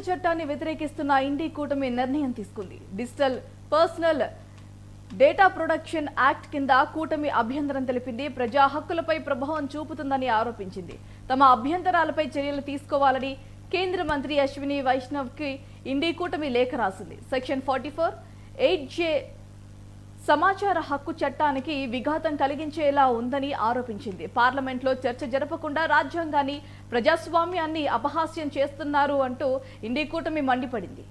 చట్టాన్ని వ్యతిరేకిస్తున్న ఇండి కూటమి నిర్ణయం తీసుకుంది. Digital personal data protection act కింద కూటమి అభ్యంతరం తెలిపింది. ప్రజా హక్కులపై ప్రభావం చూపుతుందని ఆరోపించింది. తమ అభ్యంతరాలపై చర్యలు తీసుకోవాలని కేంద్ర మంత్రి అశ్విని వైష్ణవ్ కి ఇండి కూటమి లేఖ రాసింది. సెక్షన్ 44 8J సమాచార హక్కు చట్టానికి విఘాతం కలిగించేలా ఉందని ఆరోపించింది. పార్లమెంట్లో చర్చ జరపకుండా రాజ్యాంగాన్ని, ప్రజాస్వామ్యాన్ని అపహాస్యం చేస్తున్నారు అంటూ ఇండి కూటమి మండిపడింది.